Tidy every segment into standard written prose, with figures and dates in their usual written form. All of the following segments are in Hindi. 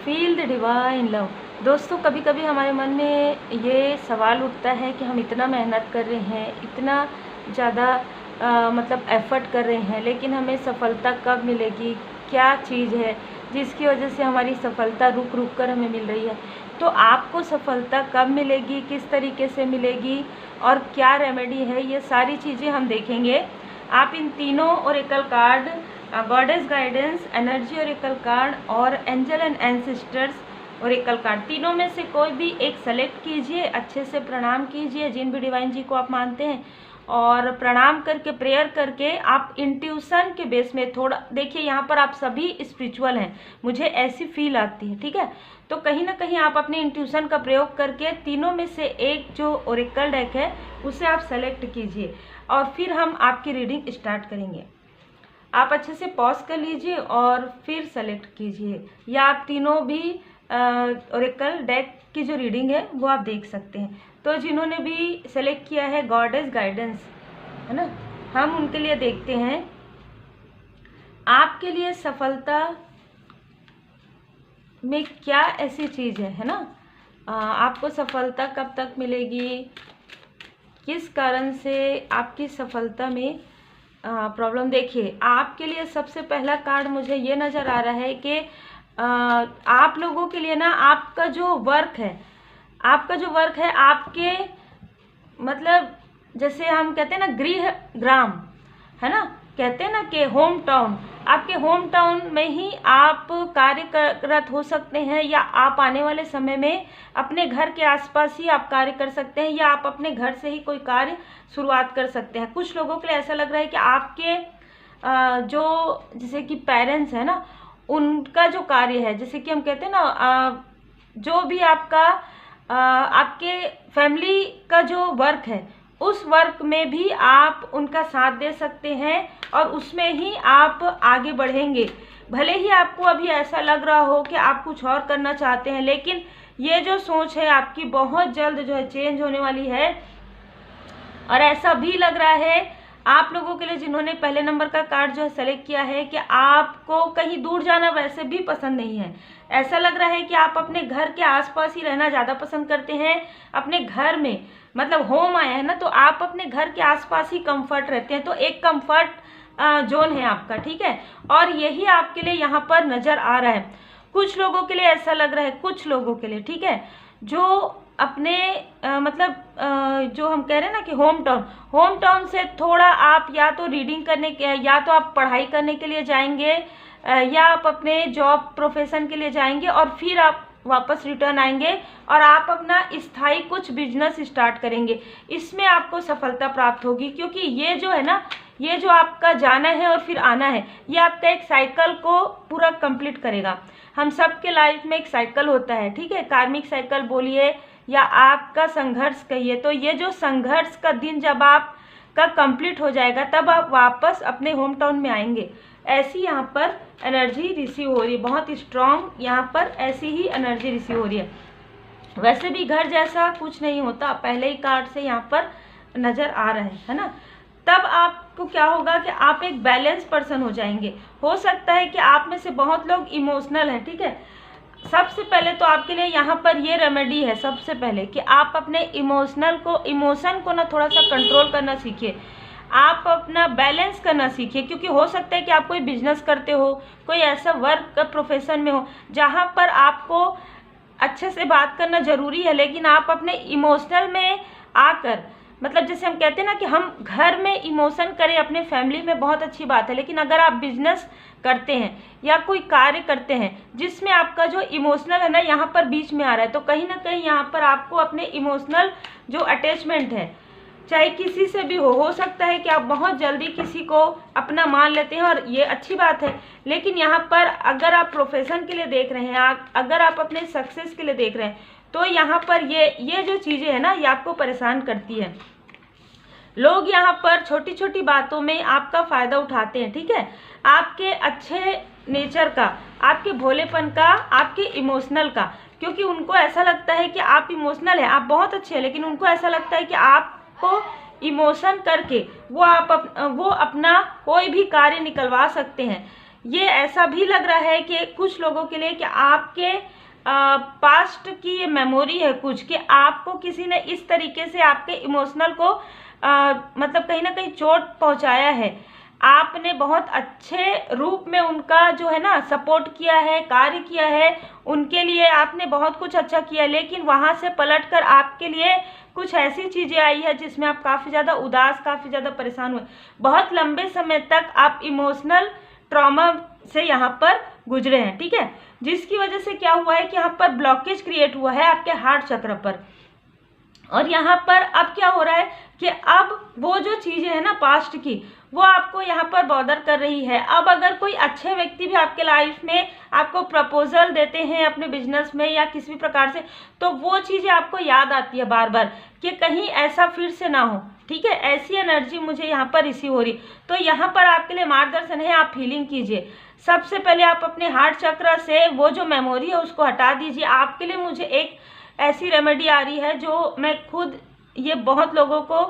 Feel the divine love. दोस्तों, कभी कभी हमारे मन में ये सवाल उठता है कि हम इतना मेहनत कर रहे हैं, इतना ज़्यादा मतलब एफ़र्ट कर रहे हैं, लेकिन हमें सफलता कब मिलेगी? क्या चीज़ है जिसकी वजह से हमारी सफलता रुक रुक कर हमें मिल रही है? तो आपको सफलता कब मिलेगी, किस तरीके से मिलेगी और क्या रेमेडी है, ये सारी चीज़ें हम देखेंगे। आप इन तीनों oracle card, goddess guidance, energy oracle card और angel and ancestors oracle card, तीनों में से कोई भी एक सेलेक्ट कीजिए, अच्छे से प्रणाम कीजिए जिन भी डिवाइन जी को आप मानते हैं, और प्रणाम करके प्रेयर करके आप इंट्यूशन के बेस में थोड़ा देखिए। यहाँ पर आप सभी स्पिरिचुअल हैं, मुझे ऐसी फील आती है, ठीक है। तो कहीं ना कहीं आप अपने इंट्यूशन का प्रयोग करके तीनों में से एक जो ओरेकल डेक है उसे आप सेलेक्ट कीजिए और फिर हम आपकी रीडिंग स्टार्ट करेंगे। आप अच्छे से पॉज कर लीजिए और फिर सेलेक्ट कीजिए, या आप तीनों भी ओरेकल डेक की जो रीडिंग है वो आप देख सकते हैं। तो जिन्होंने भी सेलेक्ट किया है गॉडेस गाइडेंस, है ना, हम उनके लिए देखते हैं आपके लिए सफलता में क्या ऐसी चीज़ है ना। आपको सफलता कब तक मिलेगी, किस कारण से आपकी सफलता में प्रॉब्लम। देखिए, आपके लिए सबसे पहला कार्ड मुझे ये नज़र आ रहा है कि आप लोगों के लिए ना आपका जो वर्क है, आपके मतलब जैसे हम कहते हैं ना गृह ग्राम, है ना, कहते हैं ना कि होम टाउन, आपके होम टाउन में ही आप कार्यरत हो सकते हैं, या आप आने वाले समय में अपने घर के आसपास ही आप कार्य कर सकते हैं, या आप अपने घर से ही कोई कार्य शुरुआत कर सकते हैं। कुछ लोगों के लिए ऐसा लग रहा है कि आपके जो जैसे कि पेरेंट्स है ना, उनका जो कार्य है, जैसे कि हम कहते हैं ना जो भी आपका आपके फैमिली का जो वर्क है, उस वर्क में भी आप उनका साथ दे सकते हैं और उसमें ही आप आगे बढ़ेंगे। भले ही आपको अभी ऐसा लग रहा हो कि आप कुछ और करना चाहते हैं, लेकिन ये जो सोच है आपकी बहुत जल्द जो है चेंज होने वाली है। और ऐसा भी लग रहा है आप लोगों के लिए जिन्होंने पहले नंबर का कार्ड जो है सेलेक्ट किया है कि आपको कहीं दूर जाना वैसे भी पसंद नहीं है। ऐसा लग रहा है कि आप अपने घर के आसपास ही रहना ज़्यादा पसंद करते हैं। अपने घर में मतलब होम आया है ना, तो आप अपने घर के आसपास ही कंफर्ट रहते हैं, तो एक कंफर्ट जोन है आपका, ठीक है। और यही आपके लिए यहाँ पर नज़र आ रहा है। कुछ लोगों के लिए ऐसा लग रहा है, कुछ लोगों के लिए, ठीक है, जो अपने मतलब जो हम कह रहे हैं ना कि होम टाउन से थोड़ा आप या तो रीडिंग करने के, या तो आप पढ़ाई करने के लिए जाएंगे, या आप अपने जॉब प्रोफेशन के लिए जाएंगे और फिर आप वापस रिटर्न आएंगे और आप अपना स्थायी कुछ बिजनेस स्टार्ट करेंगे। इसमें आपको सफलता प्राप्त होगी, क्योंकि ये जो है ना, ये जो आपका जाना है और फिर आना है, ये आपका एक साइकिल को पूरा कंप्लीट करेगा। हम सबके लाइफ में एक साइकिल होता है, ठीक है, कार्मिक साइकिल बोलिए या आपका संघर्ष कहिए। तो ये जो संघर्ष का दिन जब आपका कंप्लीट हो जाएगा, तब आप वापस अपने होम टाउन में आएंगे। ऐसी यहाँ पर एनर्जी रिसीव हो रही है, बहुत स्ट्रॉन्ग यहाँ पर ऐसी ही एनर्जी रिसीव हो रही है। वैसे भी घर जैसा कुछ नहीं होता, पहले ही कार्ड से यहाँ पर नज़र आ रहा है ना। तब आपको क्या होगा कि आप एक बैलेंस पर्सन हो जाएंगे। हो सकता है कि आप में से बहुत लोग इमोशनल हैं, ठीक है। सबसे पहले तो आपके लिए यहाँ पर ये रेमेडी है, सबसे पहले कि आप अपने इमोशन को ना थोड़ा सा कंट्रोल करना सीखिए, आप अपना बैलेंस करना सीखिए। क्योंकि हो सकता है कि आप कोई बिजनेस करते हो, कोई ऐसा वर्क का प्रोफेशन में हो जहाँ पर आपको अच्छे से बात करना ज़रूरी है, लेकिन आप अपने इमोशनल में आकर, मतलब जैसे हम कहते हैं ना कि हम घर में इमोशन करें अपने फैमिली में, बहुत अच्छी बात है, लेकिन अगर आप बिजनेस करते हैं या कोई कार्य करते हैं जिसमें आपका जो इमोशनल है ना यहाँ पर बीच में आ रहा है, तो कहीं ना कहीं यहाँ पर आपको अपने इमोशनल जो अटैचमेंट है, चाहे किसी से भी हो सकता है कि आप बहुत जल्दी किसी को अपना मान लेते हैं, और ये अच्छी बात है। लेकिन यहाँ पर अगर आप प्रोफेशन के लिए देख रहे हैं, अगर आप अपने सक्सेस के लिए देख रहे हैं, तो यहाँ पर ये जो चीज़ें हैं ना, ये आपको परेशान करती है। लोग यहाँ पर छोटी छोटी बातों में आपका फ़ायदा उठाते हैं, ठीक है, आपके अच्छे नेचर का, आपके भोलेपन का, आपके इमोशनल का। क्योंकि उनको ऐसा लगता है कि आप इमोशनल हैं, आप बहुत अच्छे हैं, लेकिन उनको ऐसा लगता है कि आपको इमोशन करके वो अपना कोई भी कार्य निकलवा सकते हैं। ये ऐसा भी लग रहा है कि कुछ लोगों के लिए कि आपके पास्ट की ये मेमोरी है कुछ, कि आपको किसी ने इस तरीके से आपके इमोशनल को मतलब कहीं ना कहीं चोट पहुंचाया है, आपने बहुत अच्छे रूप में उनका जो है ना सपोर्ट किया है, कार्य किया है, उनके लिए आपने बहुत कुछ अच्छा किया, लेकिन वहाँ से पलटकर आपके लिए कुछ ऐसी चीज़ें आई है जिसमें आप काफ़ी ज़्यादा उदास, काफ़ी ज़्यादा परेशान हुए, बहुत लंबे समय तक आप इमोशनल ट्रॉमा से यहाँ पर गुजरे हैं, ठीक है। जिसकी वजह से क्या हुआ है कि यहाँ पर ब्लॉकेज क्रिएट हुआ है आपके हार्ट चक्र पर। और यहाँ पर अब क्या हो रहा है कि अब वो जो चीज़ें हैं ना पास्ट की, वो आपको यहाँ पर बॉदर कर रही है। अब अगर कोई अच्छे व्यक्ति भी आपके लाइफ में आपको प्रपोजल देते हैं अपने बिजनेस में या किसी भी प्रकार से, तो वो चीज़ें आपको याद आती है बार बार कि कहीं ऐसा फिर से ना हो, ठीक है। ऐसी एनर्जी मुझे यहाँ पर रिसीव हो रही। तो यहाँ पर आपके लिए मार्गदर्शन है, आप फीलिंग कीजिए। सबसे पहले आप अपने हार्ट चक्र से वो जो मेमोरी है उसको हटा दीजिए। आपके लिए मुझे एक ऐसी रेमेडी आ रही है जो मैं खुद, ये बहुत लोगों को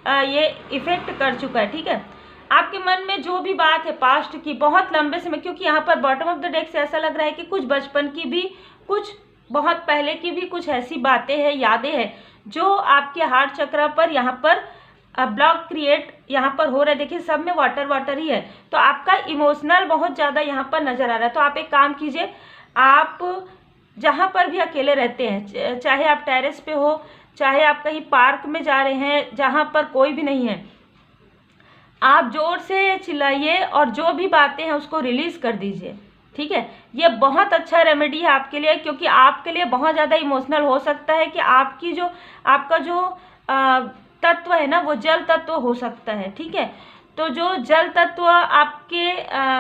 ये इफ़ेक्ट कर चुका है, ठीक है। आपके मन में जो भी बात है पास्ट की, बहुत लंबे समय, क्योंकि यहाँ पर बॉटम ऑफ द डेक से ऐसा लग रहा है कि कुछ बचपन की भी, कुछ बहुत पहले की भी कुछ ऐसी बातें हैं, यादें हैं जो आपके हार्ट चक्र पर यहाँ पर ब्लॉक क्रिएट यहाँ पर हो रहा है। देखिए सब में वाटर वाटर ही है, तो आपका इमोशनल बहुत ज़्यादा यहाँ पर नज़र आ रहा है। तो आप एक काम कीजिए, आप जहाँ पर भी अकेले रहते हैं, चाहे आप टेरेस पे हो, चाहे आप कहीं पार्क में जा रहे हैं जहाँ पर कोई भी नहीं है, आप जोर से चिल्लाइए और जो भी बातें हैं उसको रिलीज़ कर दीजिए, ठीक है। ये बहुत अच्छा रेमेडी है आपके लिए, क्योंकि आपके लिए बहुत ज़्यादा इमोशनल हो सकता है कि आपका जो तत्व है ना वो जल तत्व हो सकता है, ठीक है। तो जो जल तत्व आपके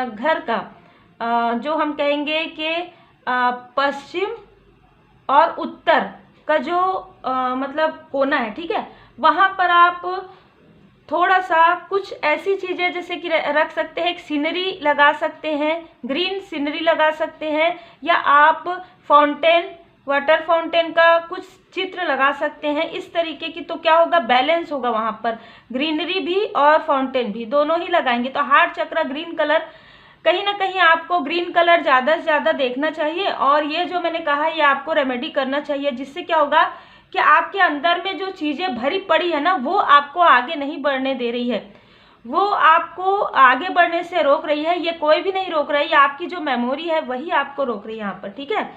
घर का जो हम कहेंगे कि पश्चिम और उत्तर का जो मतलब कोना है, ठीक है, वहाँ पर आप थोड़ा सा कुछ ऐसी चीज़ें जैसे कि रख सकते हैं, एक सीनरी लगा सकते हैं, ग्रीन सीनरी लगा सकते हैं, या आप फाउंटेन, वाटर फाउंटेन का कुछ चित्र लगा सकते हैं इस तरीके की। तो क्या होगा, बैलेंस होगा वहाँ पर, ग्रीनरी भी और फाउंटेन भी दोनों ही लगाएंगे। तो हार्ट चक्र ग्रीन कलर, कहीं ना कहीं आपको ग्रीन कलर ज़्यादा से ज़्यादा देखना चाहिए। और ये जो मैंने कहा ये आपको रेमेडी करना चाहिए, जिससे क्या होगा कि आपके अंदर में जो चीज़ें भरी पड़ी है ना वो आपको आगे नहीं बढ़ने दे रही है, वो आपको आगे बढ़ने से रोक रही है। ये कोई भी नहीं रोक रही है, आपकी जो मेमोरी है वही आपको रोक रही है यहाँ पर, ठीक है।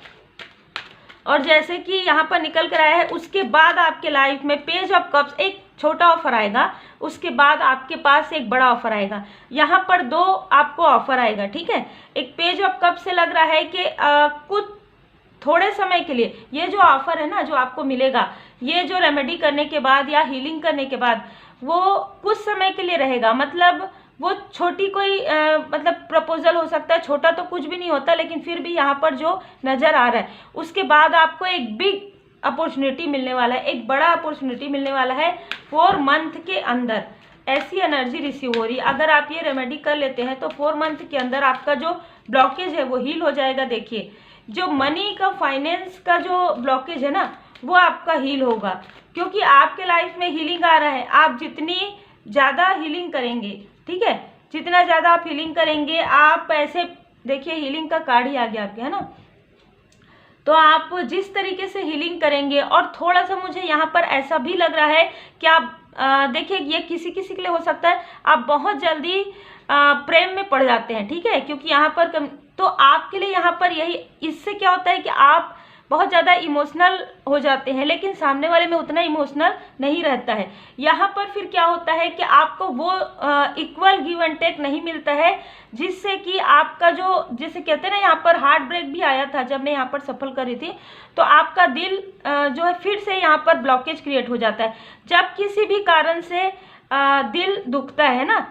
और जैसे कि यहाँ पर निकल कर आया है, उसके बाद आपके लाइफ में पेज ऑफ कप्स, एक छोटा ऑफर आएगा, उसके बाद आपके पास एक बड़ा ऑफर आएगा। यहाँ पर दो आपको ऑफर आएगा, ठीक है। एक पेज ऑफ कप से लग रहा है कि कुछ थोड़े समय के लिए ये जो ऑफर है ना जो आपको मिलेगा, ये जो रेमेडी करने के बाद या हीलिंग करने के बाद वो कुछ समय के लिए रहेगा। मतलब वो छोटी कोई मतलब प्रपोजल हो सकता है, छोटा तो कुछ भी नहीं होता, लेकिन फिर भी यहाँ पर जो नज़र आ रहा है, उसके बाद आपको एक बिग अपॉर्चुनिटी मिलने वाला है, एक बड़ा अपॉर्चुनिटी मिलने वाला है 4 मंथ के अंदर। ऐसी एनर्जी रिसीव हो रही है। अगर आप ये रेमेडी कर लेते हैं तो 4 मंथ के अंदर आपका जो ब्लॉकेज है वो हील हो जाएगा। देखिए जो मनी का, फाइनेंस का जो ब्लॉकेज है ना वो आपका हील होगा, क्योंकि आपके लाइफ में हीलिंग आ रहा है। आप जितनी ज़्यादा हीलिंग करेंगे, ठीक है, जितना ज़्यादा आप हीलिंग करेंगे, आप ऐसे देखिए हीलिंग का कार्ड ही आ गया आपके, है ना। तो आप जिस तरीके से हीलिंग करेंगे, और थोड़ा सा मुझे यहाँ पर ऐसा भी लग रहा है कि आप देखिए ये किसी किसी के लिए हो सकता है आप बहुत जल्दी प्रेम में पड़ जाते हैं, ठीक है, क्योंकि यहाँ पर तो आपके लिए यहाँ पर यही, इससे क्या होता है कि आप बहुत ज़्यादा इमोशनल हो जाते हैं, लेकिन सामने वाले में उतना इमोशनल नहीं रहता है। यहाँ पर फिर क्या होता है कि आपको वो इक्वल गिव एंड टेक नहीं मिलता है, जिससे कि आपका जो, जैसे कहते हैं ना, यहाँ पर हार्ट ब्रेक भी आया था जब मैं यहाँ पर सफल कर रही थी, तो आपका दिल जो है फिर से यहाँ पर ब्लॉकेज क्रिएट हो जाता है। जब किसी भी कारण से दिल दुखता है ना,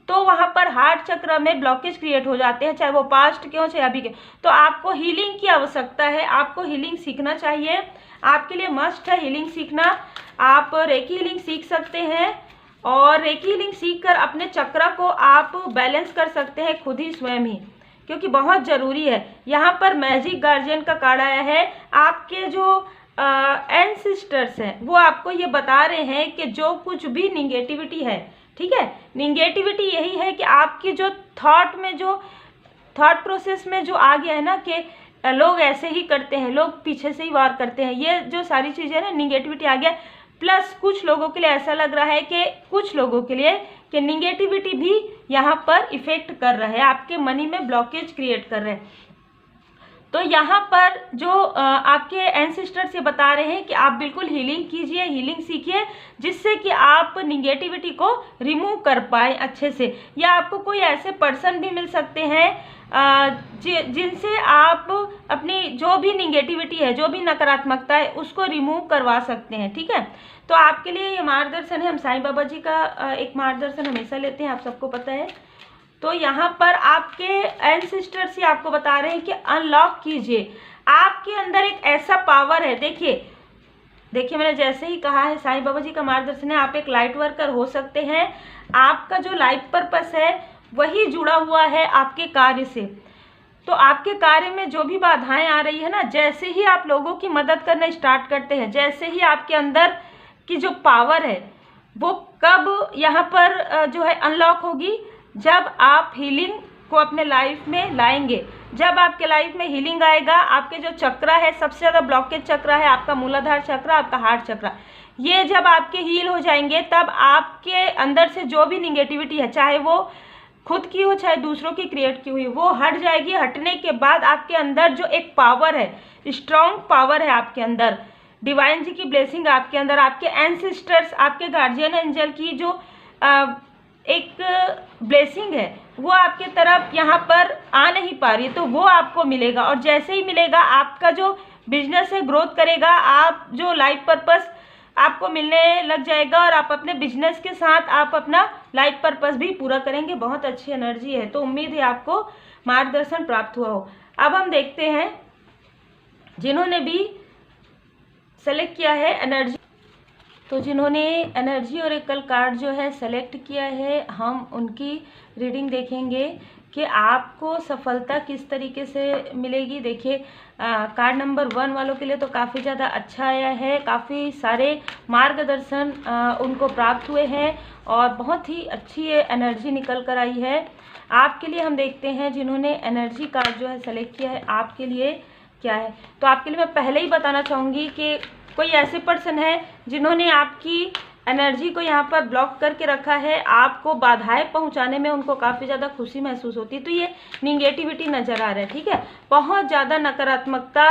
तो वहाँ पर हार्ट चक्र में ब्लॉकेज क्रिएट हो जाते हैं, चाहे वो पास्ट के हो चाहे अभी के। तो आपको हीलिंग की आवश्यकता है, आपको हीलिंग सीखना चाहिए, आपके लिए मस्ट है हीलिंग सीखना। आप रेकी हीलिंग सीख सकते हैं, और रेकी हीलिंग सीखकर अपने चक्र को आप बैलेंस कर सकते हैं खुद ही, स्वयं ही, क्योंकि बहुत ज़रूरी है। यहाँ पर मैजिक गार्जियन का कार्ड आया है। आपके जो एंसेस्टर्स हैं वो आपको ये बता रहे हैं कि जो कुछ भी निगेटिविटी है, ठीक है, निगेटिविटी यही है कि आपकी जो थॉट में, जो थॉट प्रोसेस में जो आ गया है ना, कि लोग ऐसे ही करते हैं, लोग पीछे से ही वार करते हैं, ये जो सारी चीज़ें ना निगेटिविटी आ गया। प्लस कुछ लोगों के लिए ऐसा लग रहा है कि कुछ लोगों के लिए कि निगेटिविटी भी यहाँ पर इफेक्ट कर रहा है, आपके मनी में ब्लॉकेज क्रिएट कर रहे हैं। तो यहाँ पर जो आपके एंसेस्टर्स ये बता रहे हैं कि आप बिल्कुल हीलिंग कीजिए, हीलिंग सीखिए, जिससे कि आप निगेटिविटी को रिमूव कर पाए अच्छे से। या आपको कोई ऐसे पर्सन भी मिल सकते हैं जिनसे आप अपनी जो भी निगेटिविटी है, जो भी नकारात्मकता है, उसको रिमूव करवा सकते हैं। ठीक है, तो आपके लिए ये मार्गदर्शन है। हम साईं बाबा जी का एक मार्गदर्शन हमेशा लेते हैं, आप सबको पता है। तो यहाँ पर आपके एंसेस्टर्स ही आपको बता रहे हैं कि अनलॉक कीजिए, आपके अंदर एक ऐसा पावर है। देखिए मैंने जैसे ही कहा है, साईं बाबा जी का मार्गदर्शन है। आप एक लाइट वर्कर हो सकते हैं, आपका जो लाइफ पर्पस है वही जुड़ा हुआ है आपके कार्य से। तो आपके कार्य में जो भी बाधाएं आ रही है ना, जैसे ही आप लोगों की मदद करना स्टार्ट करते हैं, जैसे ही आपके अंदर की जो पावर है वो कब यहाँ पर जो है अनलॉक होगी, जब आप हीलिंग को अपने लाइफ में लाएंगे। जब आपके लाइफ में हीलिंग आएगा, आपके जो चक्रा है, सबसे ज़्यादा ब्लॉकेज चक्रा है आपका मूलाधार चक्रा, आपका हार्ट चक्रा, ये जब आपके हील हो जाएंगे, तब आपके अंदर से जो भी निगेटिविटी है, चाहे वो खुद की हो चाहे दूसरों की क्रिएट की हुई, वो हट जाएगी। हटने के बाद आपके अंदर जो एक पावर है, स्ट्रॉन्ग पावर है आपके अंदर, डिवाइन जी की ब्लेसिंग आपके अंदर, आपके एंसेस्टर्स, आपके गार्जियन एंजल की जो एक ब्लेसिंग है, वो आपके तरफ यहाँ पर आ नहीं पा रही, तो वो आपको मिलेगा। और जैसे ही मिलेगा, आपका जो बिजनेस है ग्रोथ करेगा, आप जो लाइफ पर्पस आपको मिलने लग जाएगा, और आप अपने बिजनेस के साथ आप अपना लाइफ पर्पस भी पूरा करेंगे। बहुत अच्छी एनर्जी है, तो उम्मीद है आपको मार्गदर्शन प्राप्त हुआ हो। अब हम देखते हैं जिन्होंने भी सेलेक्ट किया है एनर्जी, तो जिन्होंने एनर्जी और एकल कार्ड जो है सेलेक्ट किया है, हम उनकी रीडिंग देखेंगे कि आपको सफलता किस तरीके से मिलेगी। देखिए कार्ड नंबर 1 वालों के लिए तो काफ़ी ज़्यादा अच्छा आया है, काफ़ी सारे मार्गदर्शन उनको प्राप्त हुए हैं और बहुत ही अच्छी एनर्जी निकल कर आई है। आपके लिए हम देखते हैं जिन्होंने एनर्जी कार्ड जो है सेलेक्ट किया है, आपके लिए क्या है। तो आपके लिए मैं पहले ही बताना चाहूँगी कि कोई ऐसे पर्सन है जिन्होंने आपकी एनर्जी को यहाँ पर ब्लॉक करके रखा है, आपको बाधाएं पहुँचाने में उनको काफ़ी ज़्यादा खुशी महसूस होती है। तो ये निगेटिविटी नज़र आ रहा है, ठीक है, बहुत ज़्यादा नकारात्मकता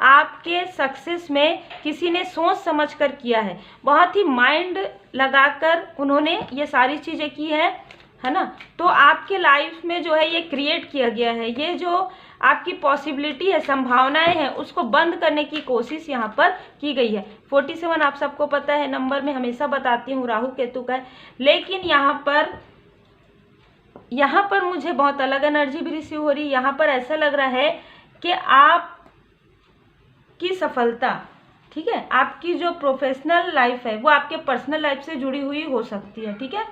आपके सक्सेस में किसी ने सोच समझ कर किया है, बहुत ही माइंड लगाकर उन्होंने ये सारी चीज़ें की है ना। तो आपके लाइफ में जो है ये क्रिएट किया गया है, ये जो आपकी पॉसिबिलिटी है, संभावनाएं हैं, उसको बंद करने की कोशिश यहाँ पर की गई है। 47 आप सबको पता है, नंबर में हमेशा बताती हूँ राहु केतु का है, लेकिन यहाँ पर मुझे बहुत अलग एनर्जी भी रिसीव हो रही है। यहाँ पर ऐसा लग रहा है कि आप की सफलता, ठीक है, आपकी जो प्रोफेशनल लाइफ है वो आपके पर्सनल लाइफ से जुड़ी हुई हो सकती है, ठीक है।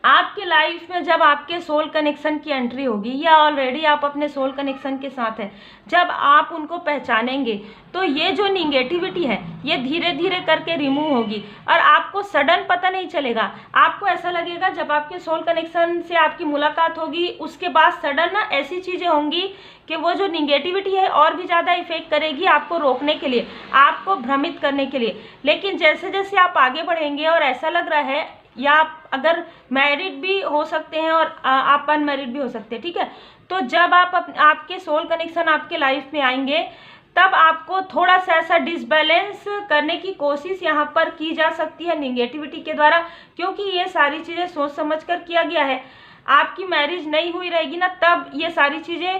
आपके लाइफ में जब आपके सोल कनेक्शन की एंट्री होगी, या ऑलरेडी आप अपने सोल कनेक्शन के साथ हैं, जब आप उनको पहचानेंगे तो ये जो निगेटिविटी है ये धीरे धीरे करके रिमूव होगी और आपको सडन पता नहीं चलेगा। आपको ऐसा लगेगा जब आपके सोल कनेक्शन से आपकी मुलाकात होगी, उसके बाद सडन ना ऐसी चीज़ें होंगी कि वो जो निगेटिविटी है और भी ज़्यादा इफेक्ट करेगी आपको रोकने के लिए, आपको भ्रमित करने के लिए। लेकिन जैसे जैसे आप आगे बढ़ेंगे, और ऐसा लग रहा है, या आप अगर मैरिड भी हो सकते हैं और आप अनमैरिड भी हो सकते हैं, ठीक है। तो जब आपके सोल कनेक्शन आपके लाइफ में आएंगे, तब आपको थोड़ा सा ऐसा डिसबैलेंस करने की कोशिश यहाँ पर की जा सकती है निगेटिविटी के द्वारा, क्योंकि ये सारी चीज़ें सोच समझ कर किया गया है। आपकी मैरिज नहीं हुई रहेगी ना, तब ये सारी चीज़ें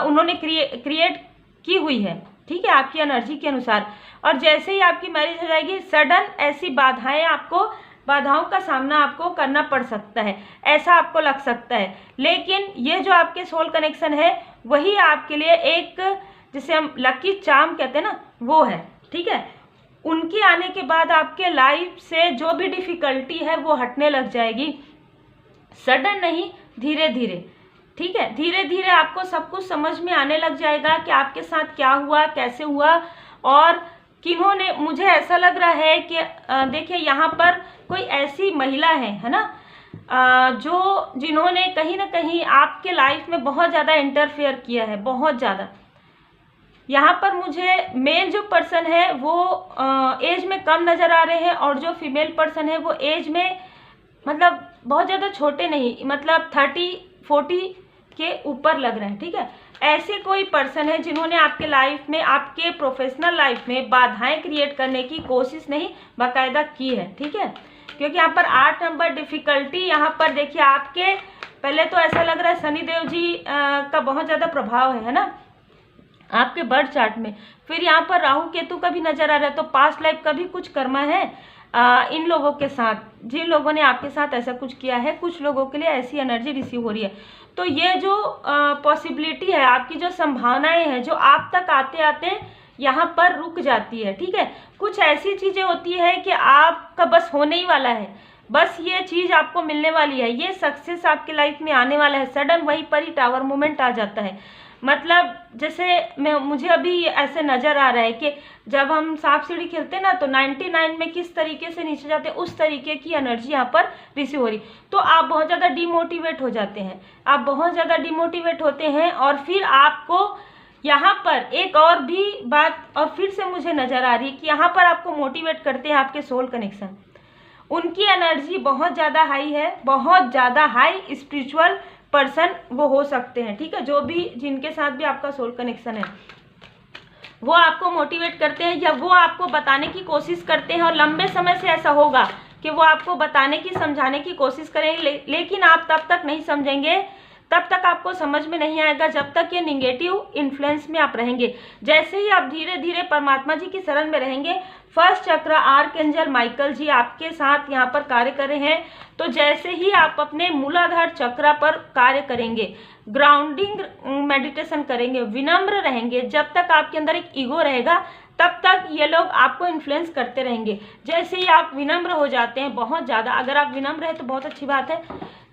उन्होंने क्रिएट की हुई है, ठीक है, आपकी एनर्जी के अनुसार। और जैसे ही आपकी मैरिज हो जाएगी, सडन ऐसी बाधाओं का सामना आपको करना पड़ सकता है, ऐसा आपको लग सकता है। लेकिन ये जो आपके सोल कनेक्शन है वही आपके लिए एक, जिसे हम लकी चार्म कहते हैं ना, वो है, ठीक है। उनके आने के बाद आपके लाइफ से जो भी डिफ़िकल्टी है वो हटने लग जाएगी, सडन नहीं, धीरे धीरे, ठीक है। धीरे धीरे आपको सब कुछ समझ में आने लग जाएगा कि आपके साथ क्या हुआ, कैसे हुआ, और किन्होंने, मुझे ऐसा लग रहा है कि देखिए यहाँ पर कोई ऐसी महिला है ना, जिन्होंने कहीं ना कहीं आपके लाइफ में बहुत ज़्यादा इंटरफेयर किया है, बहुत ज़्यादा, यहाँ पर मुझे मेल जो पर्सन है वो एज में कम नज़र आ रहे हैं, और जो फीमेल पर्सन है वो एज में मतलब बहुत ज़्यादा छोटे नहीं, मतलब 30-40 के ऊपर लग रहे हैं। ठीक है, ऐसे कोई पर्सन है जिन्होंने आपके लाइफ में, आपके प्रोफेशनल लाइफ में बाधाएं क्रिएट करने की कोशिश नहीं बाकायदा की है। ठीक है, क्योंकि यहाँ पर 8 नंबर डिफिकल्टी, यहाँ पर देखिए आपके पहले तो ऐसा लग रहा है शनिदेव जी का बहुत ज़्यादा प्रभाव है ना आपके बर्थ चार्ट में। फिर यहाँ पर राहु केतु का भी नजर आ रहा है, तो पास्ट लाइफ का भी कुछ कर्मा है इन लोगों के साथ, जिन लोगों ने आपके साथ ऐसा कुछ किया है। कुछ लोगों के लिए ऐसी एनर्जी रिसीव हो रही है। तो ये जो पॉसिबिलिटी है, आपकी जो संभावनाएं हैं, जो आप तक आते आते यहाँ पर रुक जाती है। ठीक है, कुछ ऐसी चीज़ें होती है कि आपका बस होने ही वाला है, बस ये चीज़ आपको मिलने वाली है, ये सक्सेस आपके लाइफ में आने वाला है। सडन वहीं पर ही टावर मोमेंट आ जाता है। मतलब जैसे मुझे अभी ऐसे नज़र आ रहा है कि जब हम सांप सीढ़ी खेलते हैं ना, तो 99 में किस तरीके से नीचे जाते हैं, उस तरीके की एनर्जी यहाँ पर रिसीव हो रही। तो आप बहुत ज़्यादा डिमोटिवेट हो जाते हैं, आप बहुत ज़्यादा डिमोटिवेट होते हैं। और फिर आपको यहाँ पर एक और भी बात और फिर से मुझे नज़र आ रही है कि यहाँ पर आपको मोटिवेट करते हैं आपके सोल कनेक्शन। उनकी एनर्जी बहुत ज़्यादा हाई है, बहुत ज़्यादा हाई स्पिरिचुअल पर्सन वो हो सकते हैं। ठीक है, जो भी जिनके साथ भी आपका सोल कनेक्शन है वो आपको मोटिवेट करते हैं, या वो आपको बताने की कोशिश करते हैं। और लंबे समय से ऐसा होगा कि वो आपको बताने की, समझाने की कोशिश करेंगे, लेकिन आप तब तक नहीं समझेंगे, तब तक आपको समझ में नहीं आएगा जब तक ये निगेटिव इन्फ्लुएंस में आप रहेंगे। जैसे ही आप धीरे धीरे परमात्मा जी की शरण में रहेंगे, फर्स्ट चक्र आर्कएंजल माइकल जी आपके साथ यहाँ पर कार्य कर रहे हैं, तो जैसे ही आप अपने मूलाधार चक्र पर कार्य करेंगे, ग्राउंडिंग मेडिटेशन करेंगे, विनम्र रहेंगे, जब तक आपके अंदर एक ईगो रहेगा तब तक ये लोग आपको इन्फ्लुएंस करते रहेंगे। जैसे ही आप विनम्र हो जाते हैं, बहुत ज़्यादा, अगर आप विनम्र हैं तो बहुत अच्छी बात है,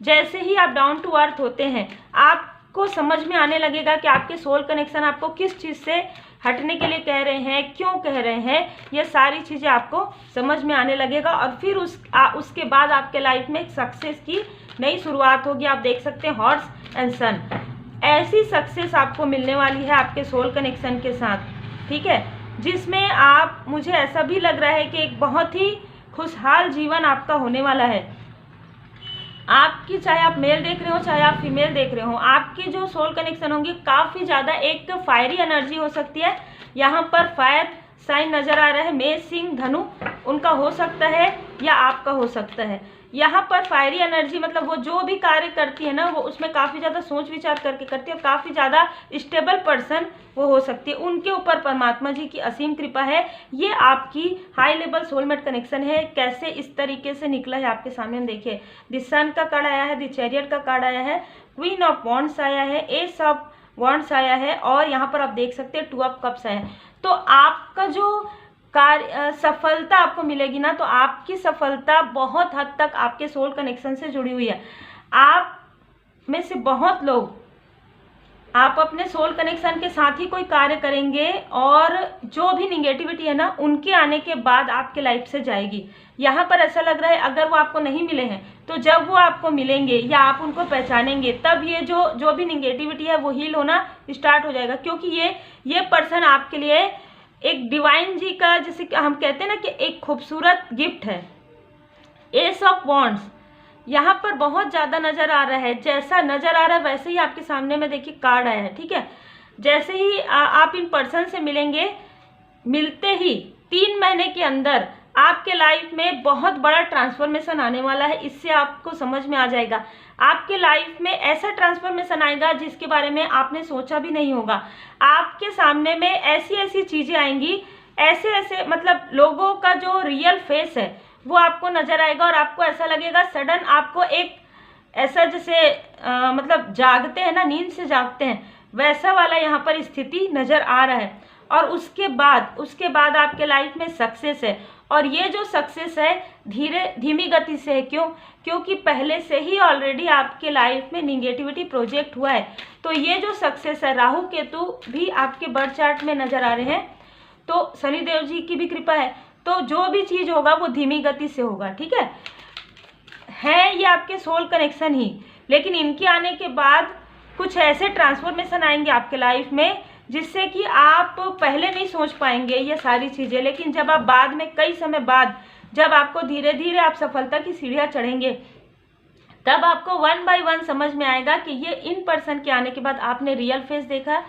जैसे ही आप डाउन टू अर्थ होते हैं, आपको समझ में आने लगेगा कि आपके सोल कनेक्शन आपको किस चीज़ से हटने के लिए कह रहे हैं, क्यों कह रहे हैं, ये सारी चीज़ें आपको समझ में आने लगेगा। और फिर उसके बाद आपके लाइफ में एक सक्सेस की नई शुरुआत होगी। आप देख सकते हैं हॉर्स एंड सन, ऐसी सक्सेस आपको मिलने वाली है आपके सोल कनेक्शन के साथ। ठीक है, जिसमें आप, मुझे ऐसा भी लग रहा है कि एक बहुत ही खुशहाल जीवन आपका होने वाला है। आपकी, चाहे आप मेल देख रहे हो चाहे आप फीमेल देख रहे हो, आपकी जो सोल कनेक्शन होंगी काफ़ी ज़्यादा एक फायरी एनर्जी हो सकती है। यहाँ पर फायर साइन नज़र आ रहा है, मेष सिंह धनु उनका हो सकता है या आपका हो सकता है। यहाँ पर फायरी एनर्जी मतलब वो जो भी कार्य करती है ना, वो उसमें काफ़ी ज़्यादा सोच विचार करके करती है, और काफ़ी ज़्यादा स्टेबल पर्सन वो हो सकती है। उनके ऊपर परमात्मा जी की असीम कृपा है। ये आपकी हाई लेवल सोलमेट कनेक्शन है। कैसे इस तरीके से निकला है आपके सामने हम देखिए, द सन का कार्ड आया है, द चैरियट का कार्ड आया है, क्वीन ऑफ वॉन्ड्स आया है, एस ऑफ वॉन्ड्स आया है, और यहाँ पर आप देख सकते हैं 2 ऑफ कप्स आया है। तो आपका जो कार्य सफलता आपको मिलेगी ना, तो आपकी सफलता बहुत हद तक आपके सोल कनेक्शन से जुड़ी हुई है। आप में से बहुत लोग, आप अपने सोल कनेक्शन के साथ ही कोई कार्य करेंगे, और जो भी निगेटिविटी है ना, उनके आने के बाद आपके लाइफ से जाएगी। यहाँ पर ऐसा लग रहा है अगर वो आपको नहीं मिले हैं, तो जब वो आपको मिलेंगे या आप उनको पहचानेंगे, तब ये जो भी निगेटिविटी है वो हील होना स्टार्ट हो जाएगा। क्योंकि ये पर्सन आपके लिए एक डिवाइन जी का, जैसे हम कहते हैं ना कि एक खूबसूरत गिफ्ट है। एस ऑफ वॉन्ड्स यहाँ पर बहुत ज़्यादा नज़र आ रहा है, जैसा नज़र आ रहा है वैसे ही आपके सामने में देखिए कार्ड आया है। ठीक है, जैसे ही आप इन पर्सन से मिलेंगे, मिलते ही 3 महीने के अंदर आपके लाइफ में बहुत बड़ा ट्रांसफॉर्मेशन आने वाला है। इससे आपको समझ में आ जाएगा, आपके लाइफ में ऐसा ट्रांसफॉर्मेशन आएगा जिसके बारे में आपने सोचा भी नहीं होगा। आपके सामने में ऐसी ऐसी चीज़ें आएंगी, ऐसे ऐसे मतलब लोगों का जो रियल फेस है वो आपको नज़र आएगा, और आपको ऐसा लगेगा सडन आपको एक ऐसा जैसे मतलब जागते हैं ना, नींद से जागते हैं, वैसा वाला यहाँ पर स्थिति नज़र आ रहा है। और उसके बाद आपके लाइफ में सक्सेस है, और ये जो सक्सेस है धीमी गति से है। क्योंकि पहले से ही ऑलरेडी आपके लाइफ में निगेटिविटी प्रोजेक्ट हुआ है। तो ये जो सक्सेस है, राहु केतु भी आपके बर्थ चार्ट में नज़र आ रहे हैं, तो शनिदेव जी की भी कृपा है। तो जो भी चीज़ होगा वो धीमी गति से होगा। ठीक है ये आपके सोल कनेक्शन ही, लेकिन इनके आने के बाद कुछ ऐसे ट्रांसफॉर्मेशन आएंगे आपके लाइफ में जिससे कि आप पहले नहीं सोच पाएंगे ये सारी चीज़ें, लेकिन जब आप बाद में कई समय बाद जब आपको धीरे धीरे आप सफलता की सीढ़ियाँ चढ़ेंगे, तब आपको 1 बाय 1 समझ में आएगा कि ये इन पर्सन के आने के बाद आपने रियल फेस देखा,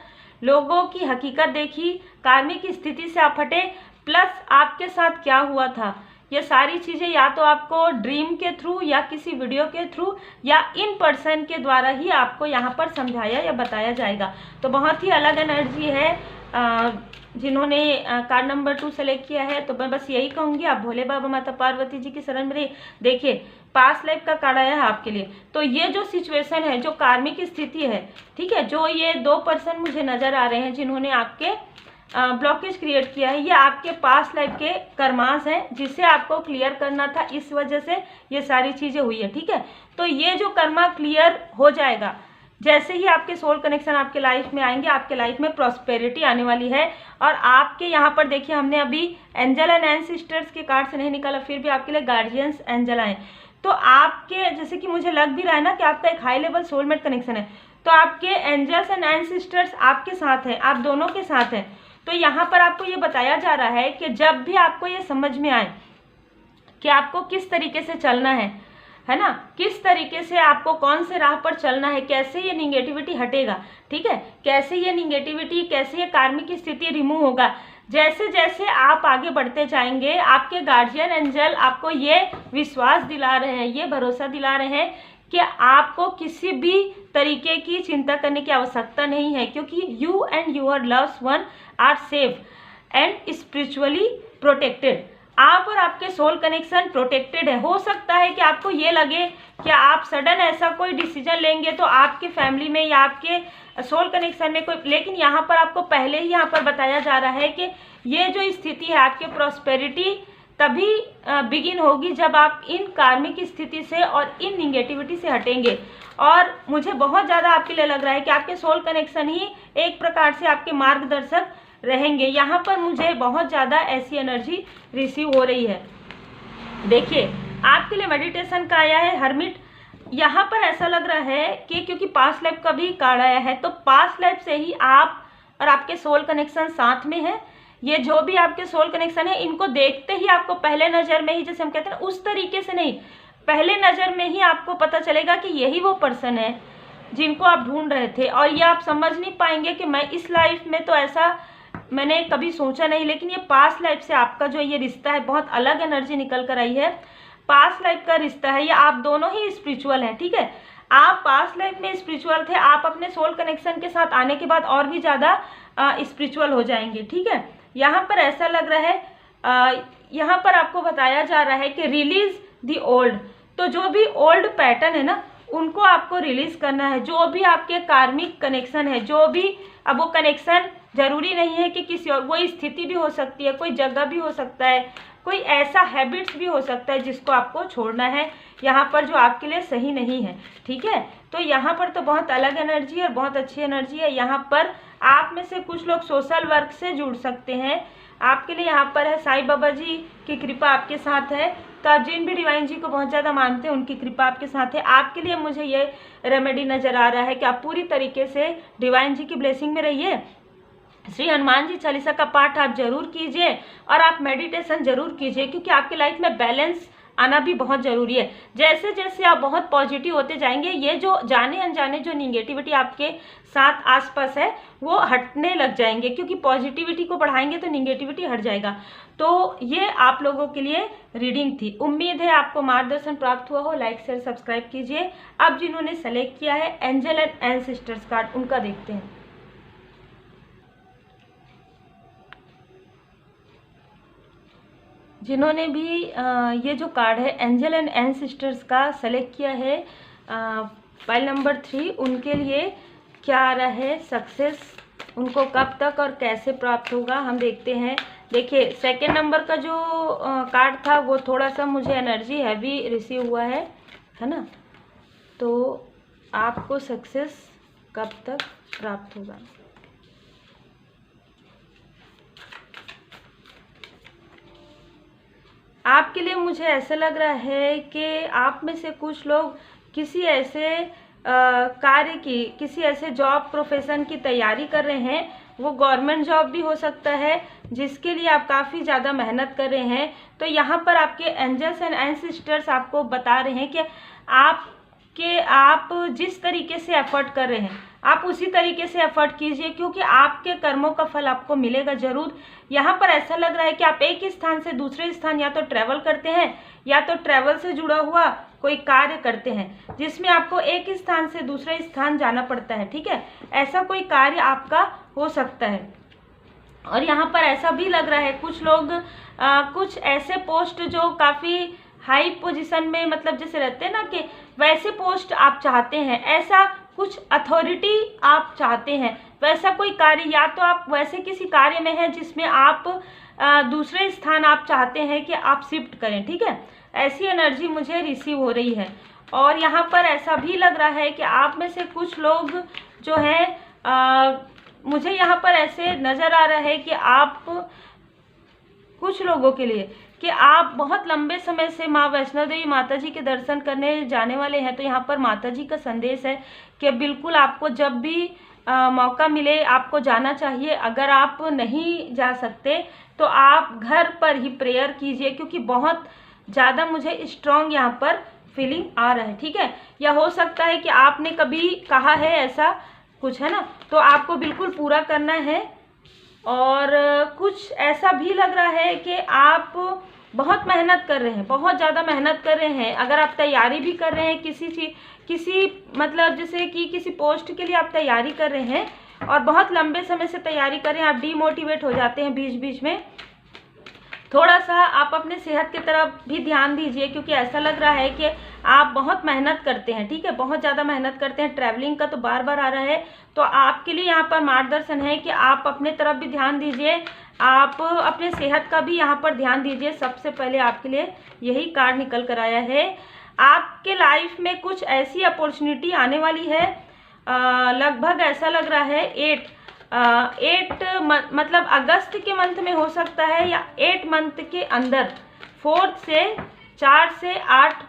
लोगों की हकीकत देखी, कार्मिक स्थिति से आप हटे, प्लस आपके साथ क्या हुआ था। ये सारी चीज़ें या तो आपको ड्रीम के थ्रू या किसी वीडियो के थ्रू या इन पर्सन के द्वारा ही आपको यहाँ पर समझाया या बताया जाएगा। तो बहुत ही अलग एनर्जी है। जिन्होंने कार्ड नंबर 2 सेलेक्ट किया है, तो मैं बस यही कहूँगी, आप भोले बाबा माता पार्वती जी की शरण में रहिए। देखिए, पास्ट लाइफ का कार्ड आया है आपके लिए। तो ये जो सिचुएशन है, जो कार्मिक स्थिति है, ठीक है, जो ये 2 पर्सन मुझे नज़र आ रहे हैं जिन्होंने आपके ब्लॉकेज क्रिएट किया है, ये आपके पास्ट लाइफ के कर्मास हैं जिसे आपको क्लियर करना था, इस वजह से ये सारी चीज़ें हुई है। ठीक है, तो ये जो कर्मा क्लियर हो जाएगा, जैसे ही आपके सोल कनेक्शन आपके लाइफ में आएंगे, आपके लाइफ में प्रॉस्पेरिटी आने वाली है। और आपके यहाँ पर देखिए, हमने अभी एंजल एंड एंसेस्टर्स के कार्ड से नहीं निकाला, फिर भी आपके लिए गार्जियंस एंजल आए। तो आपके, जैसे कि मुझे लग भी रहा है ना कि आपका एक हाई लेवल सोलमेट कनेक्शन है, तो आपके एंजल्स एंड एंसेस्टर्स आपके साथ हैं, आप दोनों के साथ हैं। तो यहाँ पर आपको ये बताया जा रहा है कि जब भी आपको ये समझ में आए कि आपको किस तरीके से चलना है ना, किस तरीके से आपको कौन से राह पर चलना है, कैसे ये निगेटिविटी हटेगा, ठीक है, कैसे ये निगेटिविटी, कैसे ये कार्मिक स्थिति रिमूव होगा, जैसे जैसे आप आगे बढ़ते जाएंगे, आपके गार्जियन एंजल आपको ये विश्वास दिला रहे हैं, ये भरोसा दिला रहे हैं कि आपको किसी भी तरीके की चिंता करने की आवश्यकता नहीं है, क्योंकि you and your loved one are safe and spiritually protected. आप और आपके सोल कनेक्शन प्रोटेक्टेड है। हो सकता है कि आपको ये लगे कि आप सडन ऐसा कोई डिसीजन लेंगे तो आपके फैमिली में या आपके सोल कनेक्शन में कोई, लेकिन यहाँ पर आपको पहले ही यहाँ पर बताया जा रहा है कि ये जो स्थिति है आपके प्रॉस्पेरिटी तभी बिगिन होगी जब आप इन कार्मिक स्थिति से और इन निगेटिविटी से हटेंगे। और मुझे बहुत ज़्यादा आपके लिए लग रहा है कि आपके सोल कनेक्शन ही एक प्रकार से आपके मार्गदर्शक रहेंगे। यहाँ पर मुझे बहुत ज़्यादा ऐसी एनर्जी रिसीव हो रही है। देखिए, आपके लिए मेडिटेशन का आया है हर्मिट। यहाँ पर ऐसा लग रहा है कि क्योंकि पास्ट लाइफ का भी कार्ड आया है, तो पास्ट लाइफ से ही आप और आपके सोल कनेक्शन साथ में है। ये जो भी आपके सोल कनेक्शन है, इनको देखते ही आपको पहले नज़र में ही, जैसे हम कहते हैं उस तरीके से नहीं, पहले नज़र में ही आपको पता चलेगा कि यही वो पर्सन है जिनको आप ढूंढ रहे थे। और ये आप समझ नहीं पाएंगे कि मैं इस लाइफ में तो ऐसा मैंने कभी सोचा नहीं, लेकिन ये पास्ट लाइफ से आपका जो ये रिश्ता है, बहुत अलग एनर्जी निकल कर आई है। पास्ट लाइफ का रिश्ता है, ये आप दोनों ही स्पिरिचुअल हैं। ठीक है, आप पास्ट लाइफ में स्पिरिचुअल थे, आप अपने सोल कनेक्शन के साथ आने के बाद और भी ज़्यादा स्पिरिचुअल हो जाएंगे। ठीक है, यहाँ पर ऐसा लग रहा है, यहाँ पर आपको बताया जा रहा है कि रिलीज द ओल्ड। तो जो भी ओल्ड पैटर्न है ना, उनको आपको रिलीज करना है। जो भी आपके कार्मिक कनेक्शन है, जो भी, अब वो कनेक्शन जरूरी नहीं है कि किसी और, वो स्थिति भी हो सकती है, कोई जगह भी हो सकता है, कोई ऐसा हैबिट्स भी हो सकता है जिसको आपको छोड़ना है यहाँ पर, जो आपके लिए सही नहीं है। ठीक है, तो यहाँ पर तो बहुत अलग एनर्जी है और बहुत अच्छी एनर्जी है। यहाँ पर आप में से कुछ लोग सोशल वर्क से जुड़ सकते हैं। आपके लिए यहाँ पर है साईं बाबा जी की कृपा आपके साथ है। तो आप जिन भी डिवाइन जी को बहुत ज़्यादा मानते हैं, उनकी कृपा आपके साथ है। आपके लिए मुझे ये रेमेडी नज़र आ रहा है कि आप पूरी तरीके से डिवाइन जी की ब्लेसिंग में रहिए। श्री हनुमान जी चालीसा का पाठ आप जरूर कीजिए और आप मेडिटेशन जरूर कीजिए, क्योंकि आपकी लाइफ में बैलेंस आना भी बहुत ज़रूरी है। जैसे जैसे आप बहुत पॉजिटिव होते जाएंगे, ये जो जाने अनजाने जो निगेटिविटी आपके साथ आसपास है वो हटने लग जाएंगे, क्योंकि पॉजिटिविटी को बढ़ाएंगे तो निगेटिविटी हट जाएगा। तो ये आप लोगों के लिए रीडिंग थी। उम्मीद है आपको मार्गदर्शन प्राप्त हुआ हो। लाइक शेयर सब्सक्राइब कीजिए। अब जिन्होंने सेलेक्ट किया है एंजल एंड एंसेस्टर्स कार्ड, उनका देखते हैं। जिन्होंने भी ये जो कार्ड है एंजल एंड एंसेस्टर्स का सेलेक्ट किया है, फाइल नंबर 3, उनके लिए क्या आ रहा है सक्सेस, उनको कब तक और कैसे प्राप्त होगा, हम देखते हैं। देखिए, सेकंड नंबर का जो कार्ड था वो थोड़ा सा मुझे एनर्जी हैवी रिसीव हुआ है ना। तो आपको सक्सेस कब तक प्राप्त होगा। आपके लिए मुझे ऐसा लग रहा है कि आप में से कुछ लोग किसी ऐसे कार्य की, किसी ऐसे जॉब प्रोफेशन की तैयारी कर रहे हैं वो गवर्नमेंट जॉब भी हो सकता है जिसके लिए आप काफ़ी ज़्यादा मेहनत कर रहे हैं। तो यहाँ पर आपके एंजल्स एंड एंसेस्टर्स आपको बता रहे हैं कि आप जिस तरीके से एफर्ट कर रहे हैं आप उसी तरीके से एफर्ट कीजिए, क्योंकि आपके कर्मों का फल आपको मिलेगा ज़रूर। यहाँ पर ऐसा लग रहा है कि आप एक स्थान से दूसरे स्थान या तो ट्रैवल करते हैं या तो ट्रैवल से जुड़ा हुआ कोई कार्य करते हैं जिसमें आपको एक स्थान से दूसरे स्थान जाना पड़ता है, ठीक है। ऐसा कोई कार्य आपका हो सकता है। और यहाँ पर ऐसा भी लग रहा है कुछ लोग कुछ ऐसे पोस्ट जो काफ़ी हाई पोजीशन में मतलब जैसे रहते हैं ना कि वैसे पोस्ट आप चाहते हैं, ऐसा कुछ अथॉरिटी आप चाहते हैं, वैसा कोई कार्य, या तो आप वैसे किसी कार्य में हैं जिसमें आप दूसरे स्थान आप चाहते हैं कि आप शिफ्ट करें, ठीक है। ऐसी एनर्जी मुझे रिसीव हो रही है। और यहाँ पर ऐसा भी लग रहा है कि आप में से कुछ लोग जो हैं मुझे यहाँ पर ऐसे नज़र आ रहा है कि आप कुछ लोगों के लिए कि आप बहुत लंबे समय से माँ वैष्णो देवी माता जी के दर्शन करने जाने वाले हैं। तो यहाँ पर माता जी का संदेश है कि बिल्कुल आपको जब भी मौका मिले आपको जाना चाहिए। अगर आप नहीं जा सकते तो आप घर पर ही प्रेयर कीजिए, क्योंकि बहुत ज़्यादा मुझे स्ट्रॉन्ग यहाँ पर फीलिंग आ रहा है, ठीक है। या हो सकता है कि आपने कभी कहा है ऐसा कुछ, है ना, तो आपको बिल्कुल पूरा करना है। और कुछ ऐसा भी लग रहा है कि आप बहुत मेहनत कर रहे हैं, बहुत ज़्यादा मेहनत कर रहे हैं। अगर आप तैयारी भी कर रहे हैं किसी मतलब जैसे कि किसी पोस्ट के लिए आप तैयारी कर रहे हैं और बहुत लंबे समय से तैयारी कर रहे हैं, आप डीमोटिवेट हो जाते हैं बीच बीच में, थोड़ा सा आप अपने सेहत की तरफ भी ध्यान दीजिए, क्योंकि ऐसा लग रहा है कि आप बहुत मेहनत करते हैं, ठीक है, बहुत ज़्यादा मेहनत करते हैं। ट्रैवलिंग का तो बार बार आ रहा है, तो आपके लिए यहाँ पर मार्गदर्शन है कि आप अपने तरफ भी ध्यान दीजिए, आप अपने सेहत का भी यहाँ पर ध्यान दीजिए। सबसे पहले आपके लिए यही कार्ड निकल कर आया है। आपके लाइफ में कुछ ऐसी अपॉर्चुनिटी आने वाली है, लगभग ऐसा लग रहा है 8 मतलब अगस्त के मंथ में हो सकता है, या 8 मंथ के अंदर, 4 से 4 से 8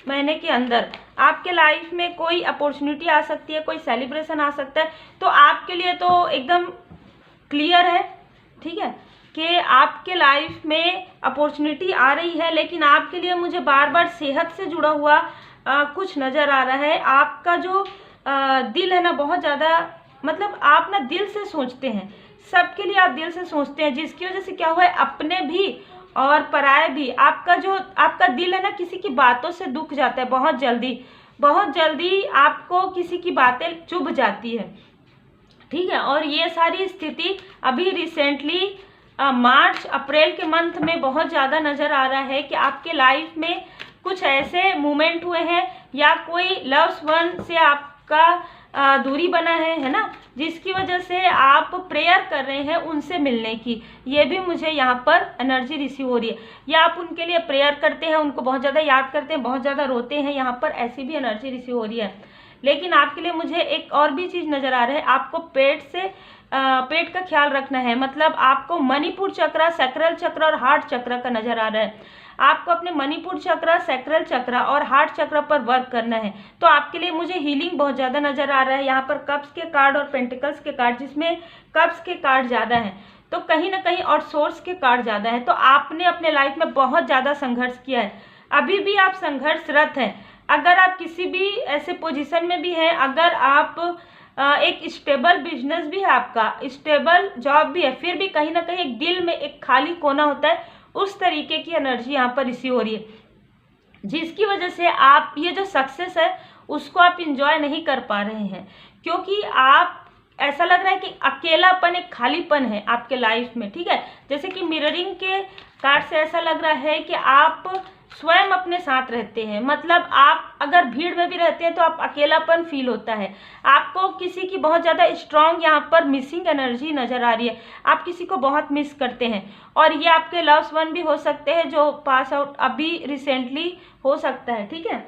महीने के अंदर आपके लाइफ में कोई अपॉर्चुनिटी आ सकती है, कोई सेलिब्रेशन आ सकता है। तो आपके लिए तो एकदम क्लियर है, ठीक है, कि आपके लाइफ में अपॉर्चुनिटी आ रही है, लेकिन आपके लिए मुझे बार बार सेहत से जुड़ा हुआ कुछ नज़र आ रहा है। आपका जो दिल है ना, बहुत ज़्यादा मतलब आप ना दिल से सोचते हैं, सबके लिए आप दिल से सोचते हैं, जिसकी वजह से क्या हुआ है, अपने भी और पराये भी, आपका दिल है ना किसी की बातों से दुख जाता है बहुत जल्दी आपको किसी की बातें चुभ जाती है, ठीक है। और ये सारी स्थिति अभी रिसेंटली मार्च अप्रैल के मंथ में बहुत ज़्यादा नज़र आ रहा है कि आपके लाइफ में कुछ ऐसे मोमेंट हुए हैं, या कोई लव्स वन से आपका दूरी बना है ना, जिसकी वजह से आप प्रेयर कर रहे हैं उनसे मिलने की। ये भी मुझे यहाँ पर एनर्जी रिसीव हो रही है, या आप उनके लिए प्रेयर करते हैं, उनको बहुत ज़्यादा याद करते हैं, बहुत ज़्यादा रोते हैं, यहाँ पर ऐसी भी एनर्जी रिसीव हो रही है। लेकिन आपके लिए मुझे एक और भी चीज़ नज़र आ रहा है, आपको पेट का ख्याल रखना है। मतलब आपको मणिपुर चक्र, सैक्रल चक्र और हार्ट चक्र का नज़र आ रहा है। आपको अपने मणिपुर चक्र, सैक्रल चक्र और हार्ट चक्र पर वर्क करना है। तो आपके लिए मुझे हीलिंग बहुत ज़्यादा नज़र आ रहा है। यहाँ पर कप्स के कार्ड और पेंटिकल्स के कार्ड, जिसमें कप्स के कार्ड ज़्यादा हैं तो कहीं ना कहीं और सोर्स के कार्ड ज़्यादा हैं। तो आपने अपने लाइफ में बहुत ज़्यादा संघर्ष किया है, अभी भी आप संघर्षरत हैं। अगर आप किसी भी ऐसे पोजीशन में भी हैं, अगर आप एक स्टेबल बिजनेस भी है, आपका स्टेबल जॉब भी है, फिर भी कहीं ना कहीं एक दिल में एक खाली कोना होता है, उस तरीके की एनर्जी यहाँ पर रिसीव हो रही है, जिसकी वजह से आप ये जो सक्सेस है उसको आप इंजॉय नहीं कर पा रहे हैं, क्योंकि आप ऐसा लग रहा है कि अकेलापन, एक खालीपन है आपके लाइफ में, ठीक है। जैसे कि मिररिंग के कार्ड से ऐसा लग रहा है कि आप स्वयं अपने साथ रहते हैं। मतलब आप अगर भीड़ में भी रहते हैं तो आप अकेलापन फील होता है, आपको किसी की बहुत ज़्यादा स्ट्रॉन्ग यहाँ पर मिसिंग एनर्जी नज़र आ रही है, आप किसी को बहुत मिस करते हैं। और ये आपके लव्स वन भी हो सकते हैं जो पास आउट अभी रिसेंटली हो सकता है, ठीक है।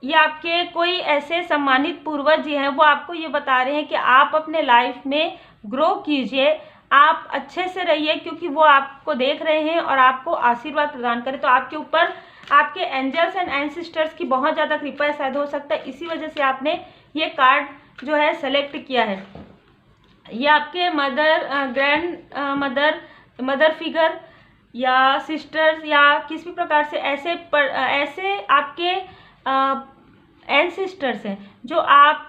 ये आपके कोई ऐसे सम्मानित पूर्वज जी हैं, वो आपको ये बता रहे हैं कि आप अपने लाइफ में ग्रो कीजिए, आप अच्छे से रहिए, क्योंकि वो आपको देख रहे हैं और आपको आशीर्वाद प्रदान करें। तो आपके ऊपर आपके एंजल्स एंड एंसेस्टर्स की बहुत ज़्यादा कृपा शायद हो सकता है, इसी वजह से आपने ये कार्ड जो है सेलेक्ट किया है। ये आपके मदर, ग्रैंड मदर फिगर या सिस्टर्स या किसी भी प्रकार से ऐसे आपके एंसेस्टर्स हैं जो आप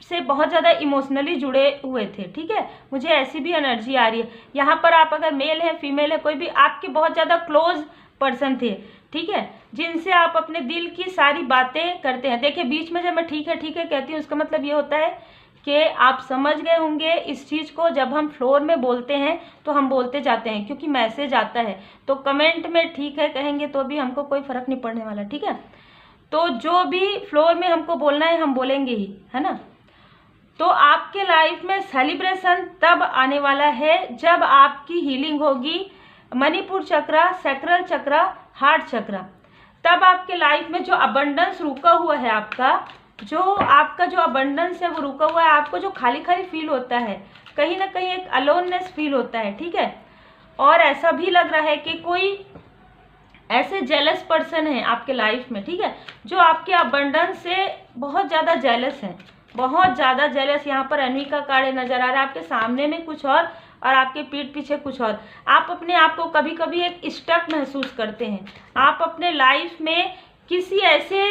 से बहुत ज़्यादा इमोशनली जुड़े हुए थे। ठीक है, मुझे ऐसी भी एनर्जी आ रही है। यहाँ पर आप अगर मेल है, फीमेल है, कोई भी आपके बहुत ज़्यादा क्लोज पर्सन थे, ठीक है, जिनसे आप अपने दिल की सारी बातें करते हैं। देखिए, बीच में जब मैं ठीक है कहती हूँ, उसका मतलब ये होता है कि आप समझ गए होंगे इस चीज़ को। जब हम फ्लोर में बोलते हैं तो हम बोलते जाते हैं क्योंकि मैसेज आता है। तो कमेंट में ठीक है कहेंगे तो भी हमको कोई फ़र्क नहीं पड़ने वाला। ठीक है, तो जो भी फ्लोर में हमको बोलना है हम बोलेंगे ही, है ना। तो आपके लाइफ में सेलिब्रेशन तब आने वाला है जब आपकी हीलिंग होगी मणिपुर चक्रा, सैक्रल चक्रा, हार्ट चक्रा। तब आपके लाइफ में जो अबंडेंस रुका हुआ है, आपका जो अबंडेंस है वो रुका हुआ है। आपको जो खाली खाली फील होता है, कहीं ना कहीं एक अलोननेस फील होता है। ठीक है, और ऐसा भी लग रहा है कि कोई ऐसे जेलस पर्सन है आपके लाइफ में, ठीक है, जो आपके अबंडेंस से बहुत ज़्यादा जेलस है, बहुत ज़्यादा जेलस। यहाँ पर एनवी का कार्ड नज़र आ रहा है। आपके सामने में कुछ और आपके पीठ पीछे कुछ और। आप अपने आप को कभी कभी एक स्टक महसूस करते हैं। आप अपने लाइफ में किसी ऐसे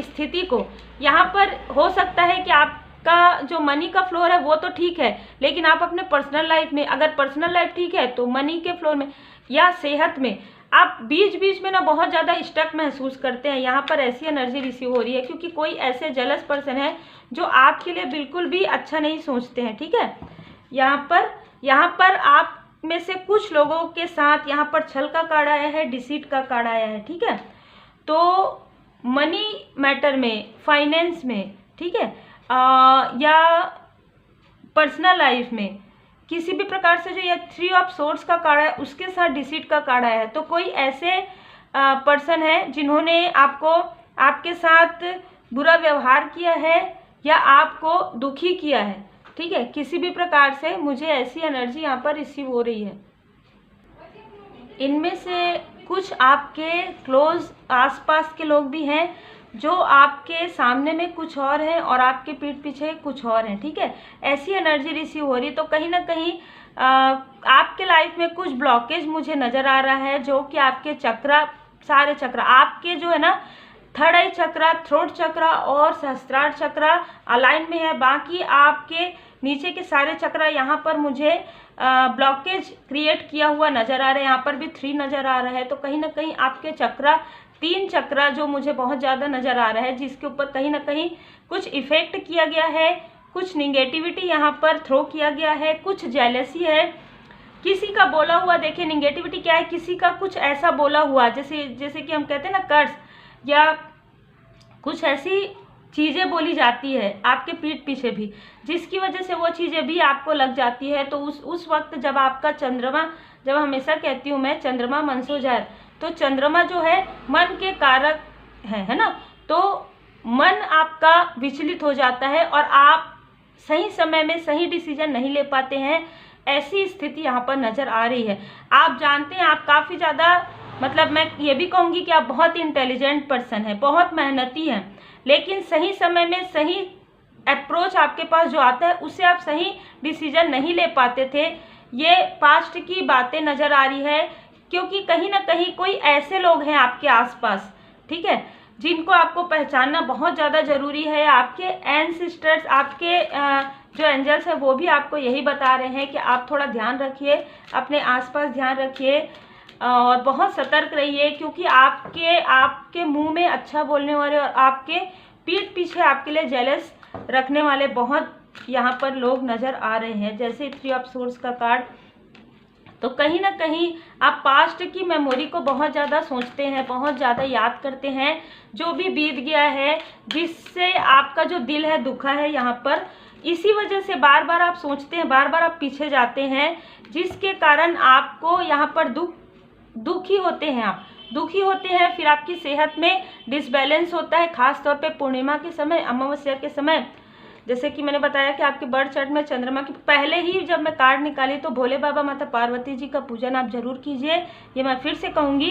स्थिति को, यहाँ पर हो सकता है कि आपका जो मनी का फ्लोर है वो तो ठीक है, लेकिन आप अपने पर्सनल लाइफ में, अगर पर्सनल लाइफ ठीक है तो मनी के फ्लोर में या सेहत में आप बीच बीच में ना बहुत ज़्यादा स्टक महसूस करते हैं। यहाँ पर ऐसी एनर्जी रिसीव हो रही है क्योंकि कोई ऐसे जेलस पर्सन है जो आपके लिए बिल्कुल भी अच्छा नहीं सोचते हैं। ठीक है, यहाँ पर आप में से कुछ लोगों के साथ यहाँ पर छल का कार्ड आया है, डिसीट का कार्ड आया है। ठीक है, तो मनी मैटर में, फाइनेंस में, ठीक है, या पर्सनल लाइफ में किसी भी प्रकार से जो ये 3 ऑफ सोर्ड्स का कार्ड है उसके साथ डिसीट का कार्ड आया है। तो कोई ऐसे पर्सन है जिन्होंने आपके साथ बुरा व्यवहार किया है या आपको दुखी किया है। ठीक है, किसी भी प्रकार से मुझे ऐसी एनर्जी यहाँ पर रिसीव हो रही है। इनमें से कुछ आपके क्लोज आसपास के लोग भी हैं जो आपके सामने में कुछ और हैं और आपके पीठ पीछे कुछ और हैं। ठीक है, ऐसी एनर्जी रिसीव हो रही। तो कहीं ना कहीं आपके लाइफ में कुछ ब्लॉकेज मुझे नज़र आ रहा है, जो कि आपके सारे चक्र आपके जो है ना, थर्ड आई चक्रा, थ्रोट चक्रा और सहस्त्रार चक्रा अलाइन में है। बाकी आपके नीचे के सारे चक्रा यहाँ पर मुझे ब्लॉकेज क्रिएट किया हुआ नज़र आ रहा है। यहाँ पर भी 3 नज़र आ रहा है। तो कहीं ना कहीं आपके 3 चक्रा जो मुझे बहुत ज़्यादा नज़र आ रहा है, जिसके ऊपर कहीं ना कहीं कुछ इफ़ेक्ट किया गया है, कुछ निगेटिविटी यहाँ पर थ्रो किया गया है, कुछ जेलसी है, किसी का बोला हुआ। देखिए निगेटिविटी क्या है, किसी का कुछ ऐसा बोला हुआ, जैसे कि हम कहते हैं ना कर्स, या कुछ ऐसी चीज़ें बोली जाती है आपके पीठ पीछे भी, जिसकी वजह से वो चीज़ें भी आपको लग जाती है। तो उस वक्त जब आपका चंद्रमा, जब हमेशा कहती हूँ मैं, चंद्रमा मनसोजात, तो चंद्रमा जो है मन के कारक है ना। तो मन आपका विचलित हो जाता है और आप सही समय में सही डिसीजन नहीं ले पाते हैं। ऐसी स्थिति यहाँ पर नज़र आ रही है। आप जानते हैं आप काफ़ी ज़्यादा, मतलब मैं ये भी कहूँगी कि आप बहुत इंटेलिजेंट पर्सन हैं, बहुत मेहनती हैं, लेकिन सही समय में सही अप्रोच आपके पास जो आता है उससे आप सही डिसीजन नहीं ले पाते थे। ये पास्ट की बातें नज़र आ रही है, क्योंकि कहीं ना कहीं कोई ऐसे लोग हैं आपके आसपास, ठीक है, जिनको आपको पहचानना बहुत ज़्यादा ज़रूरी है। आपके एंसेस्टर्स, आपके जो एंजल्स हैं वो भी आपको यही बता रहे हैं कि आप थोड़ा ध्यान रखिए, अपने आसपास ध्यान रखिए और बहुत सतर्क रहिए, क्योंकि आपके मुंह में अच्छा बोलने वाले और आपके पीठ पीछे आपके लिए जेलस रखने वाले बहुत यहाँ पर लोग नज़र आ रहे हैं। जैसे 3 ऑफ सोर्ड्स का कार्ड, तो कहीं ना कहीं आप पास्ट की मेमोरी को बहुत ज़्यादा सोचते हैं, बहुत ज़्यादा याद करते हैं, जो भी बीत गया है, जिससे आपका जो दिल है दुखा है यहाँ पर। इसी वजह से बार बार आप सोचते हैं, बार बार आप पीछे जाते हैं, जिसके कारण आपको यहाँ पर दुखी होते हैं, आप दुखी होते हैं। फिर आपकी सेहत में डिसबैलेंस होता है, खास तौर पे पूर्णिमा के समय, अमावस्या के समय। जैसे कि मैंने बताया कि आपके बर्थ चार्ट में चंद्रमा की पहले ही जब मैं कार्ड निकाली तो भोले बाबा माता पार्वती जी का पूजन आप जरूर कीजिए। ये मैं फिर से कहूँगी,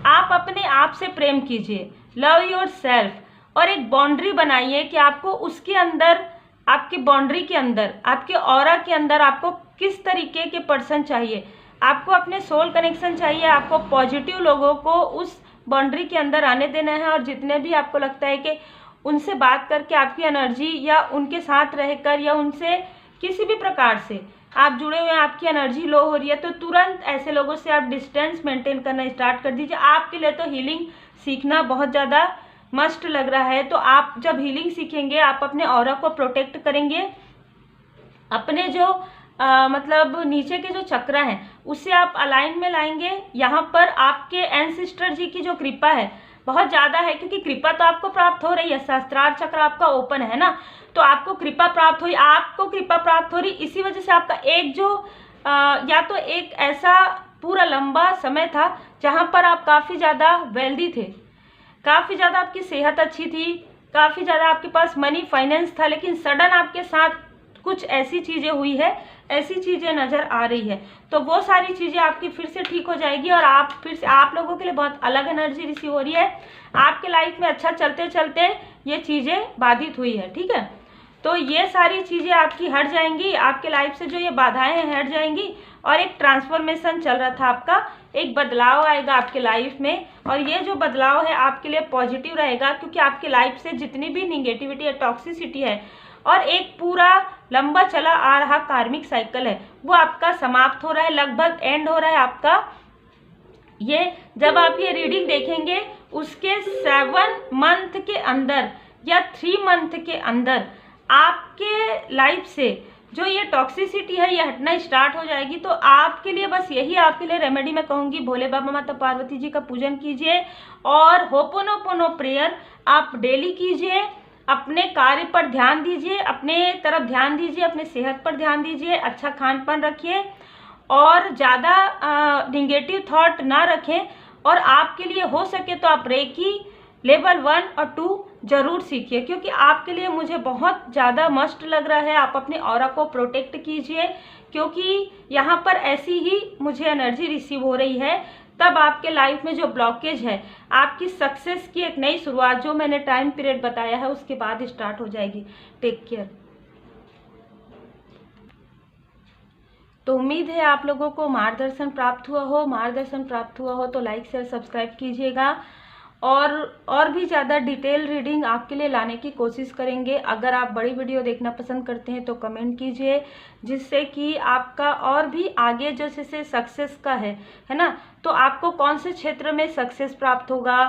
आप अपने आप से प्रेम कीजिए, लव योर सेल्फ, और एक बाउंड्री बनाइए कि आपको उसके अंदर आपके बाउंड्री के अंदर, आपके ऑरा के अंदर आपको किस तरीके के पर्सन चाहिए। आपको अपने सोल कनेक्शन चाहिए, आपको पॉजिटिव लोगों को उस बाउंड्री के अंदर आने देना है। और जितने भी आपको लगता है कि उनसे बात करके आपकी एनर्जी या उनके साथ रहकर या उनसे किसी भी प्रकार से आप जुड़े हुए हैं, आपकी एनर्जी लो हो रही है, तो तुरंत ऐसे लोगों से आप डिस्टेंस मेंटेन करना स्टार्ट कर दीजिए। आपके लिए तो हीलिंग सीखना बहुत ज़्यादा मस्ट लग रहा है। तो आप जब हीलिंग सीखेंगे, आप अपने ऑरा को प्रोटेक्ट करेंगे, अपने जो मतलब नीचे के जो चक्र हैं उससे आप अलाइन में लाएंगे। यहाँ पर आपके एंसेस्टर जी की जो कृपा है बहुत ज़्यादा है, क्योंकि कृपा तो आपको प्राप्त हो रही है, सहस्त्रार चक्र आपका ओपन है ना, तो आपको कृपा प्राप्त हुई, आपको कृपा प्राप्त हो रही। इसी वजह से आपका एक जो या तो एक ऐसा पूरा लंबा समय था जहाँ पर आप काफ़ी ज़्यादा वेल्दी थे, काफ़ी ज़्यादा आपकी सेहत अच्छी थी, काफ़ी ज़्यादा आपके पास मनी फाइनेंस था, लेकिन सडन आपके साथ कुछ ऐसी चीज़ें हुई है, ऐसी चीज़ें नज़र आ रही है। तो वो सारी चीज़ें आपकी फिर से ठीक हो जाएगी और आप फिर से, आप लोगों के लिए बहुत अलग एनर्जी रिसीव हो रही है। आपके लाइफ में अच्छा चलते चलते ये चीज़ें बाधित हुई है, ठीक है। तो ये सारी चीज़ें आपकी हट जाएंगी, आपके लाइफ से जो ये बाधाएं हैं हट जाएंगी और एक ट्रांसफॉर्मेशन चल रहा था आपका, एक बदलाव आएगा आपके लाइफ में। और ये जो बदलाव है आपके लिए पॉजिटिव रहेगा, क्योंकि आपकी लाइफ से जितनी भी निगेटिविटी है, टॉक्सिसिटी है और एक पूरा लंबा चला आ रहा कार्मिक साइकिल है वो आपका समाप्त हो रहा है, लगभग एंड हो रहा है आपका। ये जब आप ये रीडिंग देखेंगे उसके 7 मंथ के अंदर या 3 मंथ के अंदर आपके लाइफ से जो ये टॉक्सिसिटी है ये हटना स्टार्ट हो जाएगी। तो आपके लिए बस यही आपके लिए रेमेडी मैं कहूँगी, भोले बाबा माता पार्वती जी का पूजन कीजिए और होपोनोपोनो प्रेयर आप डेली कीजिए। अपने कार्य पर ध्यान दीजिए, अपने तरफ ध्यान दीजिए, अपने सेहत पर ध्यान दीजिए, अच्छा खान पान रखिए और ज़्यादा निगेटिव थॉट ना रखें। और आपके लिए हो सके तो आप रेकी लेवल 1 और 2 ज़रूर सीखिए, क्योंकि आपके लिए मुझे बहुत ज़्यादा मस्ट लग रहा है। आप अपने ऑरा को प्रोटेक्ट कीजिए, क्योंकि यहाँ पर ऐसी ही मुझे एनर्जी रिसीव हो रही है। तब आपके लाइफ में जो ब्लॉकेज है, आपकी सक्सेस की एक नई शुरुआत जो मैंने टाइम पीरियड बताया है उसके बाद स्टार्ट हो जाएगी। Take care. तो उम्मीद है आप लोगों को मार्गदर्शन प्राप्त हुआ हो। मार्गदर्शन प्राप्त हुआ हो तो लाइक शेयर सब्सक्राइब कीजिएगा और भी ज़्यादा डिटेल रीडिंग आपके लिए लाने की कोशिश करेंगे। अगर आप बड़ी वीडियो देखना पसंद करते हैं तो कमेंट कीजिए, जिससे कि आपका और भी आगे जैसे सक्सेस का है ना, तो आपको कौन से क्षेत्र में सक्सेस प्राप्त होगा,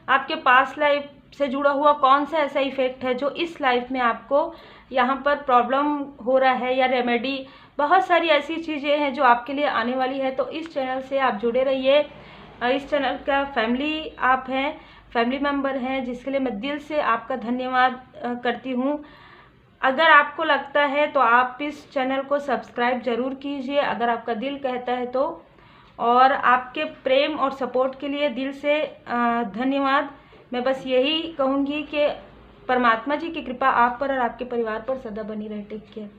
आपके पास्ट लाइफ से जुड़ा हुआ कौन सा ऐसा इफेक्ट है जो इस लाइफ में आपको यहाँ पर प्रॉब्लम हो रहा है, या रेमेडी, बहुत सारी ऐसी चीज़ें हैं जो आपके लिए आने वाली है। तो इस चैनल से आप जुड़े रहिए। इस चैनल का फैमिली आप हैं, फैमिली मेंबर हैं, जिसके लिए मैं दिल से आपका धन्यवाद करती हूँ। अगर आपको लगता है तो आप इस चैनल को सब्सक्राइब ज़रूर कीजिए, अगर आपका दिल कहता है तो। और आपके प्रेम और सपोर्ट के लिए दिल से धन्यवाद। मैं बस यही कहूँगी कि परमात्मा जी की कृपा आप पर और आपके परिवार पर सदा बनी रहे। Take care.